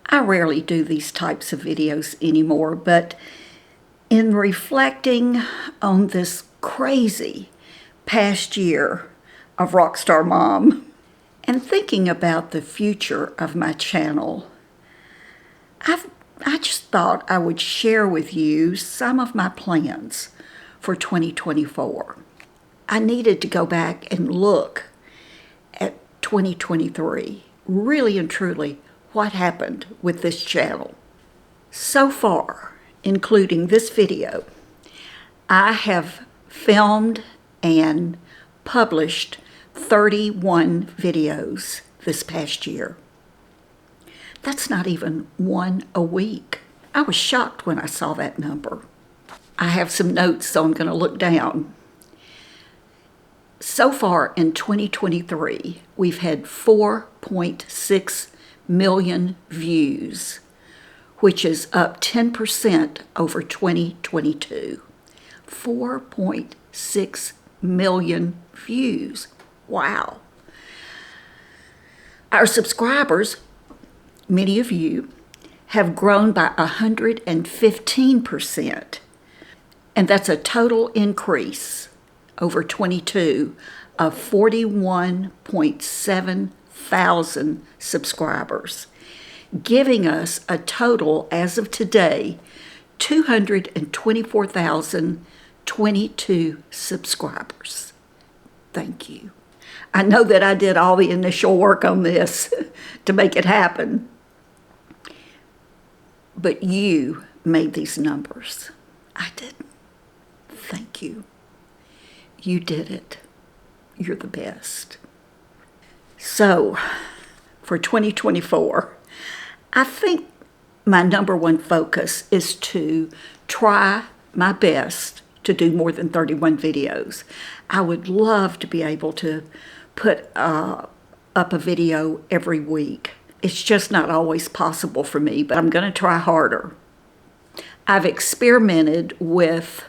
I rarely do these types of videos anymore, but in reflecting on this crazy past year of Rockstar Mom and thinking about the future of my channel, I just thought I would share with you some of my plans for 2024. I needed to go back and look at 2023, really and truly what happened with this channel. So far, including this video, I have filmed and published 31 videos this past year. That's not even one a week. I was shocked when I saw that number. I have some notes, so I'm going to look down. So far in 2023, we've had 4.6 million views, which is up 10% over 2022. 4.6 million views. Wow. Our subscribers, many of you, have grown by 115%, and that's a total increase over 22 of 41.7 thousand subscribers, giving us a total as of today 224,022 subscribers. Thank you. I know that I did all the initial work on this to make it happen, but you made these numbers. I didn't. Thank you. You did it. You're the best. So, for 2024, I think my number one focus is to try my best to do more than 31 videos. I would love to be able to put up a video every week. It's just not always possible for me, but I'm going to try harder. I've experimented with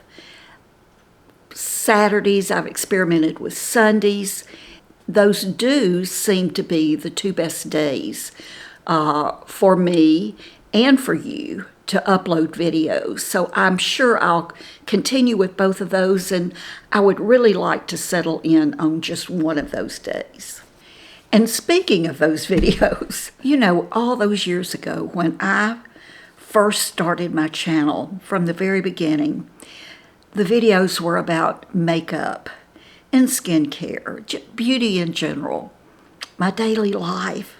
Saturdays, I've experimented with Sundays. Those do seem to be the two best days for me and for you to upload videos. So I'm sure I'll continue with both of those, and I would really like to settle in on just one of those days. And speaking of those videos, you know, all those years ago when I first started my channel from the very beginning, the videos were about makeup and skincare, beauty in general, my daily life,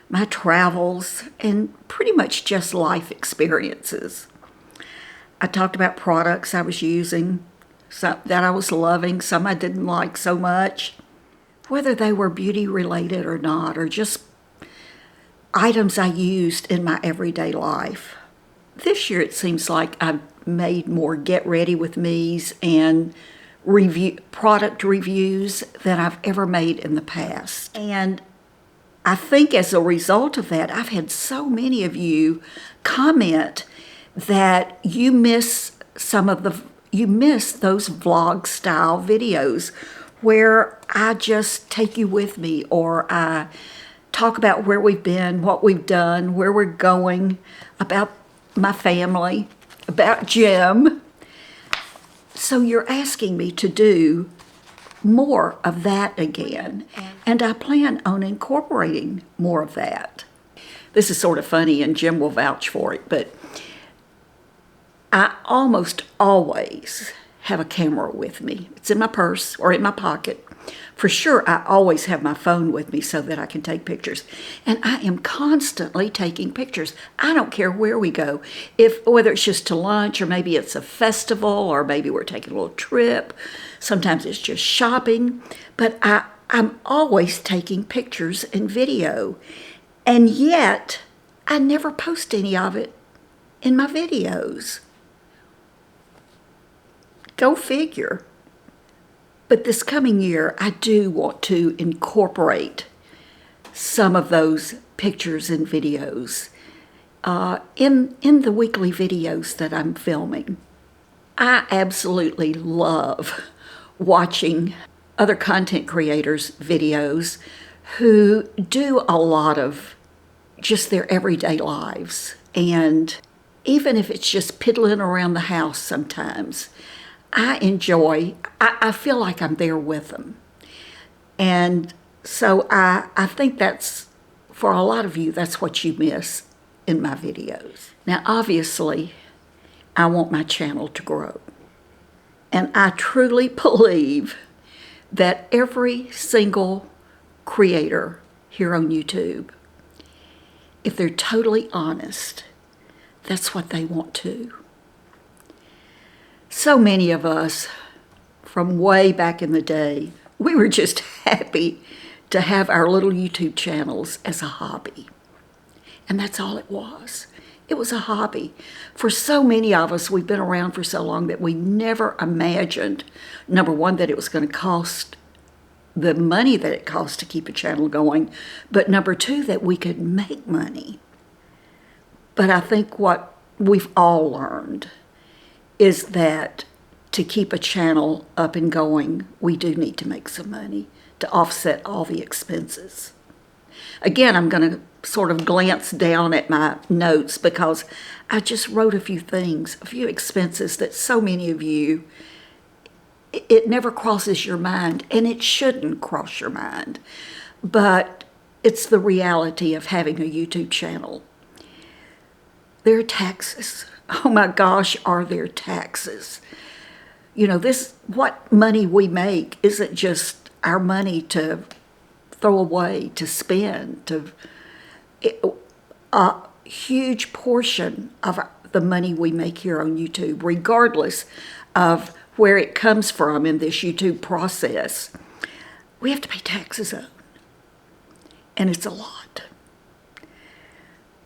my travels, and pretty much just life experiences. I talked about products I was using, some that I was loving, some I didn't like so much, whether they were beauty related or not, or just items I used in my everyday life. This year it seems like I've made more get ready with me's and product reviews than I've ever made in the past. And I think as a result of that, I've had so many of you comment that you miss those vlog style videos where I just take you with me, or I talk about where we've been, what we've done, where we're going, about my family, about Jim. So you're asking me to do more of that again, and I plan on incorporating more of that. This is sort of funny, and Jim will vouch for it, but I almost always have a camera with me. It's in my purse or in my pocket. For sure, I always have my phone with me so that I can take pictures. And I am constantly taking pictures. I don't care where we go, whether it's just to lunch, or maybe it's a festival, or maybe we're taking a little trip. Sometimes it's just shopping. But I'm always taking pictures and video. And yet, I never post any of it in my videos. Go figure. But this coming year, I do want to incorporate some of those pictures and videos in the weekly videos that I'm filming. I absolutely love watching other content creators' videos who do a lot of just their everyday lives. And even if it's just piddling around the house sometimes, I feel like I'm there with them. And so I think that's, for a lot of you, that's what you miss in my videos. Now, obviously, I want my channel to grow. And I truly believe that every single creator here on YouTube, if they're totally honest, that's what they want too. So many of us from way back in the day, we were just happy to have our little YouTube channels as a hobby. And that's all it was. It was a hobby. For so many of us, we've been around for so long that we never imagined, number one, that it was going to cost the money that it costs to keep a channel going, but number two, that we could make money. But I think what we've all learned is that to keep a channel up and going, we do need to make some money to offset all the expenses. Again, I'm going to sort of glance down at my notes because I just wrote a few things, a few expenses that so many of you, it never crosses your mind, and it shouldn't cross your mind. But it's the reality of having a YouTube channel. There are taxes. Oh my gosh, are there taxes? You know, what money we make isn't just our money to throw away, to spend, a huge portion of the money we make here on YouTube, regardless of where it comes from in this YouTube process, we have to pay taxes on. And it's a lot.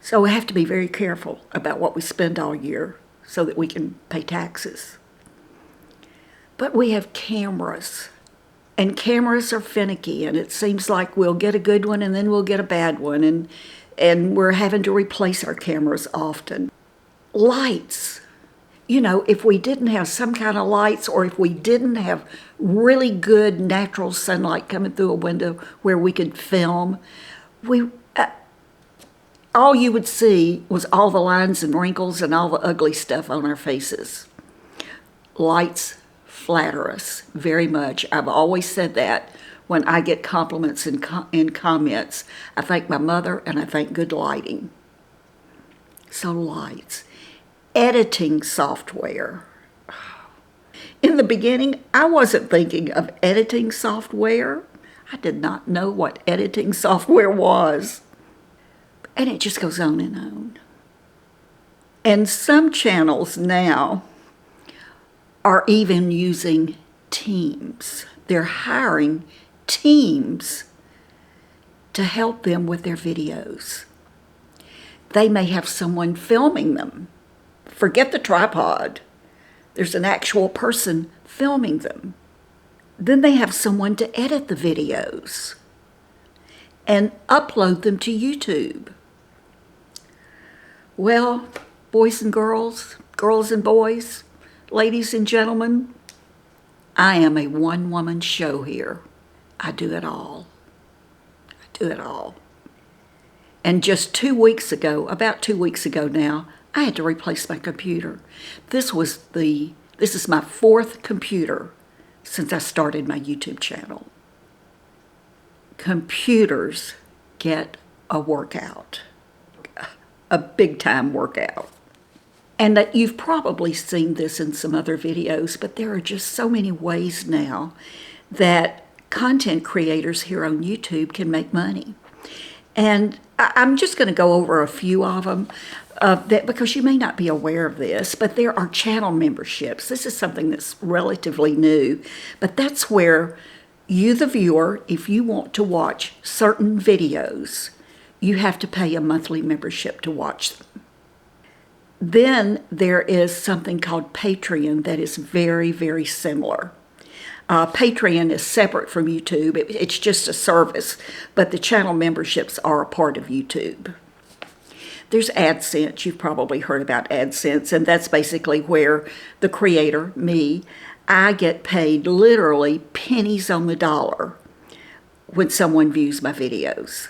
So we have to be very careful about what we spend all year so that we can pay taxes. But we have cameras, and cameras are finicky, and it seems like we'll get a good one and then we'll get a bad one, and we're having to replace our cameras often. Lights. You know, if we didn't have some kind of lights, or if we didn't have really good natural sunlight coming through a window where we could film, all you would see was all the lines and wrinkles and all the ugly stuff on our faces. Lights flatter us very much. I've always said that when I get compliments in comments. I thank my mother and I thank good lighting. So lights. Editing software. In the beginning, I wasn't thinking of editing software. I did not know what editing software was. And it just goes on and on. And some channels now are even using teams. They're hiring teams to help them with their videos. They may have someone filming them. Forget the tripod. There's an actual person filming them. Then they have someone to edit the videos and upload them to YouTube. Well, boys and girls, girls and boys, ladies and gentlemen, I am a one-woman show here. I do it all. I do it all. And just 2 weeks ago, about 2 weeks ago now, I had to replace my computer. This is my fourth computer since I started my YouTube channel. Computers get a workout, a big-time workout. And you've probably seen this in some other videos, but there are just so many ways now that content creators here on YouTube can make money. And I'm just going to go over a few of them because you may not be aware of this, but there are channel memberships. This is something that's relatively new, but that's where you, the viewer, if you want to watch certain videos, you have to pay a monthly membership to watch them. Then there is something called Patreon that is very, very similar. Patreon is separate from YouTube. It's just a service, but the channel memberships are a part of YouTube. There's AdSense. You've probably heard about AdSense, and that's basically where the creator, me, I get paid literally pennies on the dollar when someone views my videos.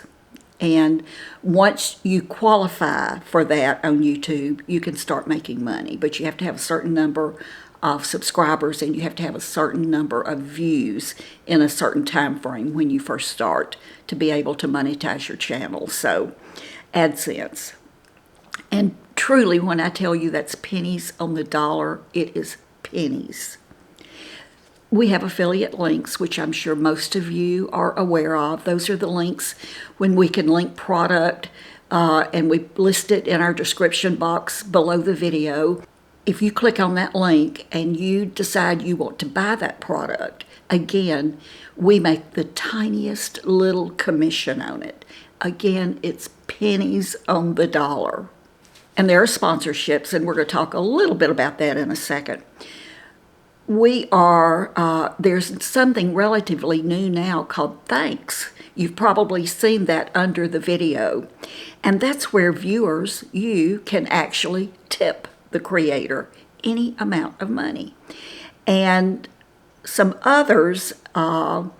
And once you qualify for that on YouTube, you can start making money. But you have to have a certain number of subscribers and you have to have a certain number of views in a certain time frame when you first start to be able to monetize your channel. So AdSense. And truly, when I tell you that's pennies on the dollar, it is pennies. We have affiliate links, which I'm sure most of you are aware of. Those are the links when we can link product, and we list it in our description box below the video. If you click on that link and you decide you want to buy that product, again, we make the tiniest little commission on it. Again, it's pennies on the dollar. And there are sponsorships, and we're going to talk a little bit about that in a second. There's something relatively new now called Thanks. You've probably seen that under the video. And that's where viewers, you can actually tip the creator any amount of money. And some others, some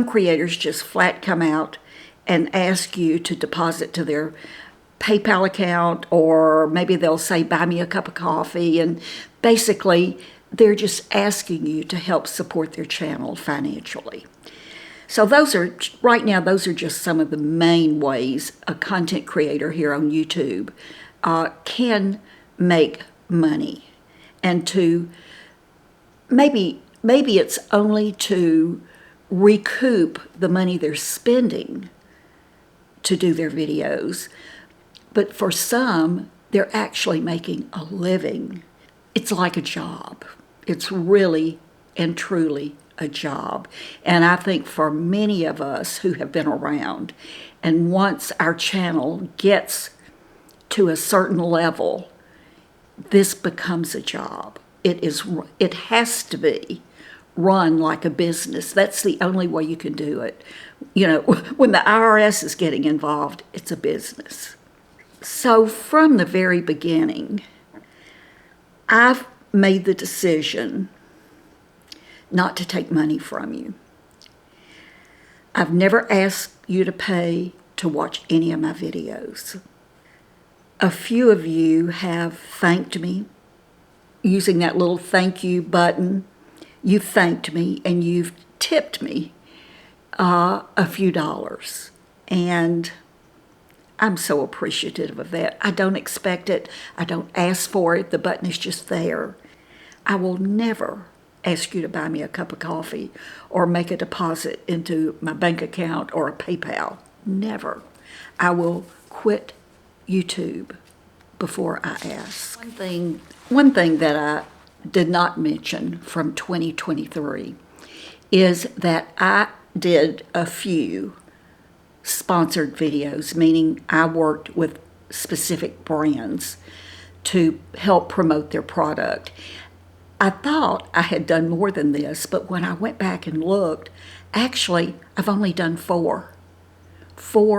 creators just flat come out and ask you to deposit to their PayPal account, or maybe they'll say, buy me a cup of coffee. And basically, they're just asking you to help support their channel financially. So right now, those are just some of the main ways a content creator here on YouTube can make money. And to maybe it's only to recoup the money they're spending to do their videos. But for some, they're actually making a living. It's like a job. It's really and truly a job. And I think for many of us who have been around, and once our channel gets to a certain level, this becomes a job. It has to be run like a business. That's the only way you can do it. You know, when the IRS is getting involved, it's a business. So from the very beginning, I've made the decision not to take money from you. I've never asked you to pay to watch any of my videos. A few of you have thanked me using that little thank you button. You thanked me and you've tipped me a few dollars. And I'm so appreciative of that. I don't expect it. I don't ask for it. The button is just there. I will never ask you to buy me a cup of coffee or make a deposit into my bank account or a PayPal. Never. I will quit YouTube before I ask. One thing that I did not mention from 2023 is that I did a few sponsored videos, meaning I worked with specific brands to help promote their product. I thought I had done more than this, but when I went back and looked, actually, I've only done four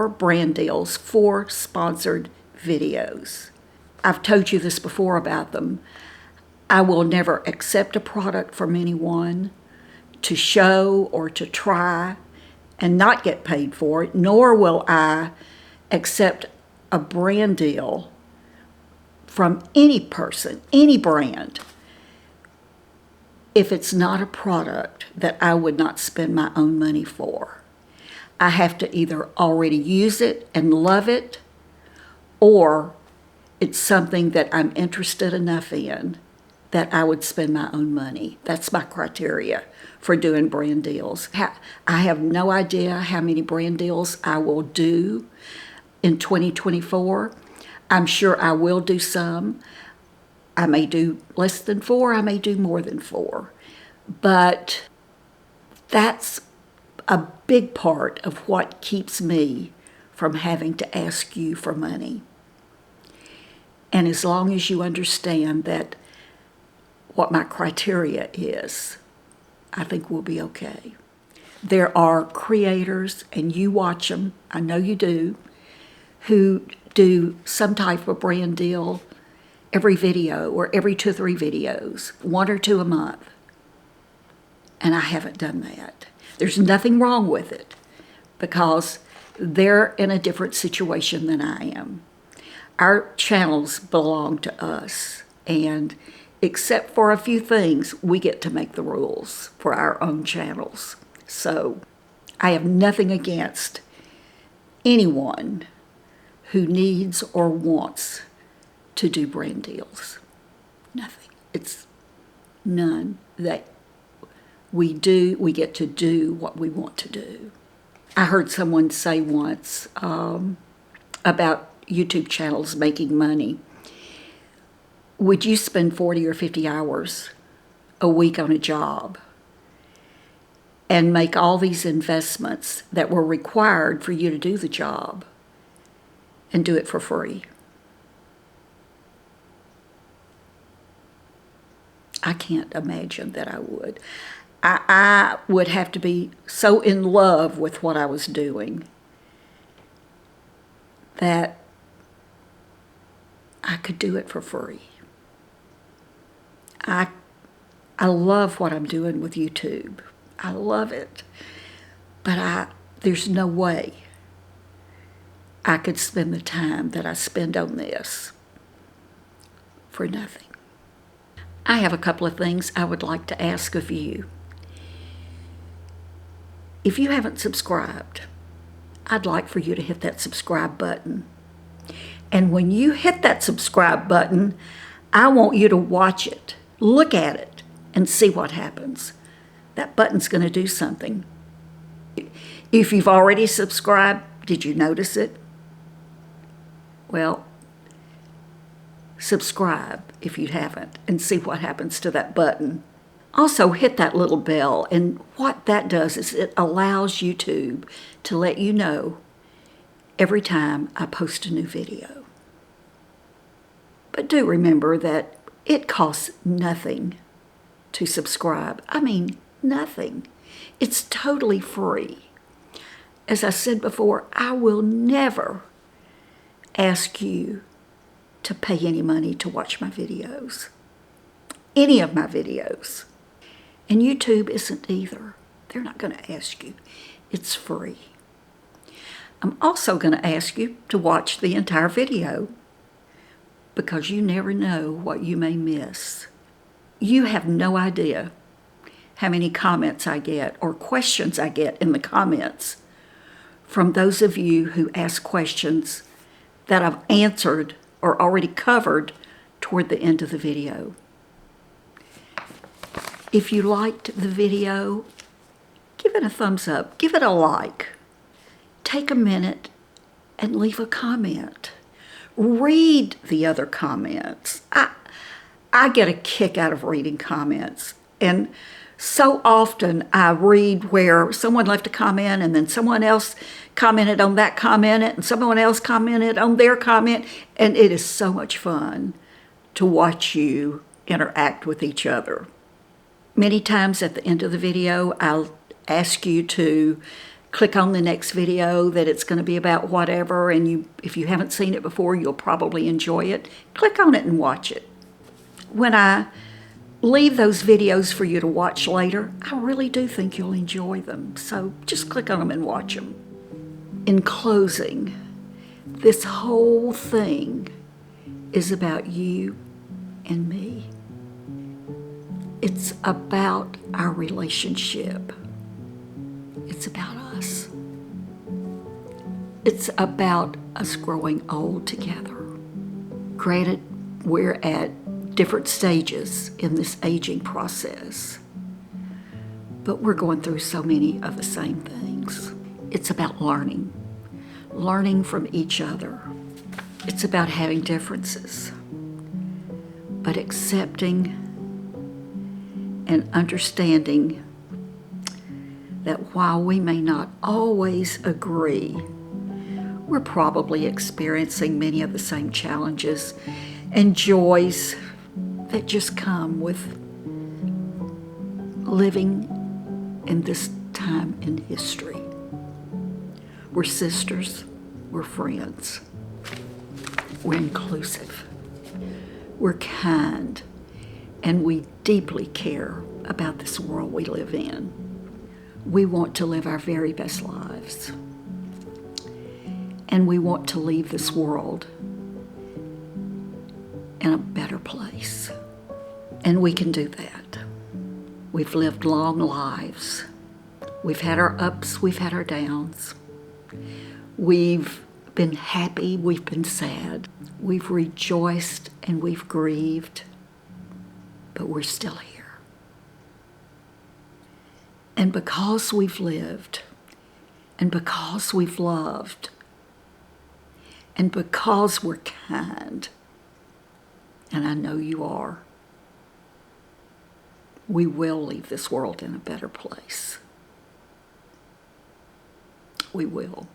brand deals, 4 sponsored videos. I've told you this before about them. I will never accept a product from anyone to show or to try and not get paid for it, nor will I accept a brand deal from any person, any brand, if it's not a product that I would not spend my own money for. I have to either already use it and love it, or it's something that I'm interested enough in that I would spend my own money. That's my criteria for doing brand deals. I have no idea how many brand deals I will do in 2024. I'm sure I will do some. I may do less than 4, I may do more than 4. But that's a big part of what keeps me from having to ask you for money. And as long as you understand that what my criteria is, I think we'll be okay. There are creators, and you watch them, I know you do, who do some type of brand deal every video or every 2 or 3 videos, 1 or 2 a month. And I haven't done that. There's nothing wrong with it, because They're in a different situation than I am. Our channels belong to us, and except for a few things, we get to make the rules for our own channels. So I have nothing against anyone who needs or wants to do brand deals. Nothing. It's none. That we get to do what we want to do. I heard someone say once about YouTube channels making money. Would you spend 40 or 50 hours a week on a job and make all these investments that were required for you to do the job and do it for free? I can't imagine that I would. I would have to be so in love with what I was doing that I could do it for free. I love what I'm doing with YouTube. I love it. But there's no way I could spend the time that I spend on this for nothing. I have a couple of things I would like to ask of you. If you haven't subscribed, I'd like for you to hit that subscribe button. And when you hit that subscribe button, I want you to watch it, look at it, and see what happens. That button's going to do something. If you've already subscribed, did you notice it? Well, subscribe if you haven't and see what happens to that button. Also, hit that little bell, and what that does is it allows YouTube to let you know every time I post a new video. But do remember that it costs nothing to subscribe. I mean, nothing. It's totally free. As I said before, I will never ask you to pay any money to watch my videos. Any of my videos. And YouTube isn't either. They're not going to ask you. It's free. I'm also going to ask you to watch the entire video because you never know what you may miss. You have no idea how many comments I get or questions I get in the comments from those of you who ask questions that I've answered or already covered toward the end of the video. If you liked the video, give it a thumbs up, give it a like. Take a minute and leave a comment. Read the other comments. I get a kick out of reading comments. And so often I read where someone left a comment and then someone else commented on that comment and someone else commented on their comment. And it is so much fun to watch you interact with each other. Many times at the end of the video, I'll ask you to click on the next video that it's going to be about whatever, and if you haven't seen it before, you'll probably enjoy it. Click on it and watch it. When I leave those videos for you to watch later, I really do think you'll enjoy them, so just click on them and watch them. In closing, this whole thing is about you and me. It's about our relationship. It's about us. It's about us growing old together. Granted, we're at different stages in this aging process, but we're going through so many of the same things. It's about learning from each other. It's about having differences, but accepting and understanding that while we may not always agree, we're probably experiencing many of the same challenges and joys that just come with living in this time in history. We're sisters, we're friends, we're inclusive, we're kind, and we deeply care about this world we live in. We want to live our very best lives. And we want to leave this world in a better place. And we can do that. We've lived long lives. We've had our ups, we've had our downs. We've been happy, we've been sad. We've rejoiced and we've grieved, but we're still here. And because we've lived, and because we've loved, and because we're kind, and I know you are, we will leave this world in a better place. We will.